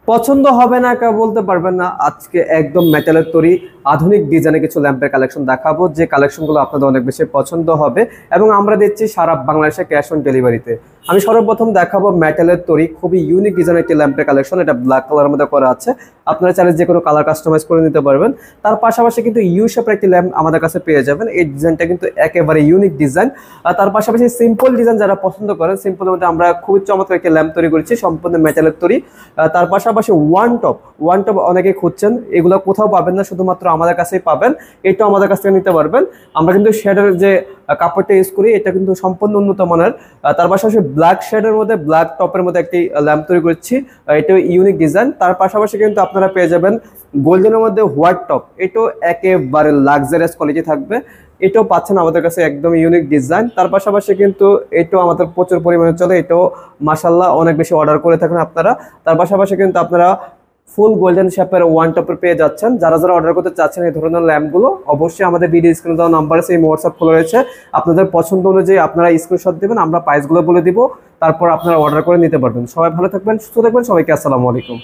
পছন্দ হবে না কেউ বলতে পারবেন না। আজকে একদম মেটালের তৈরি আধুনিক ডিজাইনে কিছু ল্যাম্পের কালেকশন দেখাবো, যে কালেকশনগুলো আপনাদের অনেক বেশি পছন্দ হবে এবং আমরা দিচ্ছি সারা বাংলাদেশে ক্যাশ অন ডেলিভারিতে। আমি সর্বপ্রথম দেখাবো মেটালের তৈরি খুবই ইউনিক ডিজাইনের একটি ল্যাম্পের কালেকশন। এটা ব্ল্যাক কালারের মধ্যে করা আছে, আপনারা চাইলে যে কোনো কালার কাস্টমাইজ করে নিতে পারবেন। তার পাশাপাশি কিন্তু ইউ শেপের একটি ল্যাম্প আমাদের কাছে পেয়ে যাবেন। এই ডিজাইনটা কিন্তু একেবারে ইউনিক ডিজাইন। আর তার পাশাপাশি সিম্পল ডিজাইন যারা পছন্দ করেন, সিম্পলের মধ্যে আমরা খুবই চমৎকার একটি ল্যাম্প তৈরি করেছি সম্পূর্ণ মেটালের তৈরি। তার পাশাপাশি ওয়ান টপ অনেকে খুঁজছেন, এগুলো কোথাও পাবেন না, শুধুমাত্র আমাদের কাছেই পাবেন। এটাও আমাদের কাছ থেকে নিতে পারবেন। আমরা কিন্তু শেডের যে কাপড়টা ইউজ করি এটা কিন্তু সম্পূর্ণ উন্নত মানের। তার পাশাপাশি ব্ল্যাক শেডের মধ্যে ব্ল্যাক টপের মধ্যে একটি ল্যাম্প তৈরি করছি, এটাও ইউনিক ডিজাইন। তার পাশাপাশি কিন্তু আপনারা পেয়ে যাবেন গোল্ডেনের মধ্যে হোয়াইট টপ, এটাও একেবারে লাক্সারিয়াস কোয়ালিটি থাকবে। এটাও পাচ্ছেন আমাদের কাছে একদম ইউনিক ডিজাইন। তার পাশাপাশি কিন্তু এটাও আমাদের প্রচুর পরিমাণে চলে, এটাও মাশাআল্লাহ অনেক বেশি অর্ডার করে থাকেন আপনারা। তার পাশাপাশি কিন্তু আপনারা ফুল গোল্ডেন শেপের ওয়ান টপের পেয়ে যাচ্ছেন। যারা যারা অর্ডার করতে চাচ্ছেন এই ধরনের ল্যাম্পগুলো, অবশ্যই আমাদের ভিডিও স্ক্রিনে দেওয়া নাম্বার আছে, এই হোয়াটসঅ্যাপ খোলা রয়েছে। আপনাদের পছন্দ অনুযায়ী আপনারা স্ক্রিনশট দেবেন, আমরা প্রাইসগুলো বলে দিব, তারপর আপনারা অর্ডার করে নিতে পারবেন। সবাই ভালো থাকবেন, সুস্থ থাকবেন, সবাইকে আসসালামু আলাইকুম।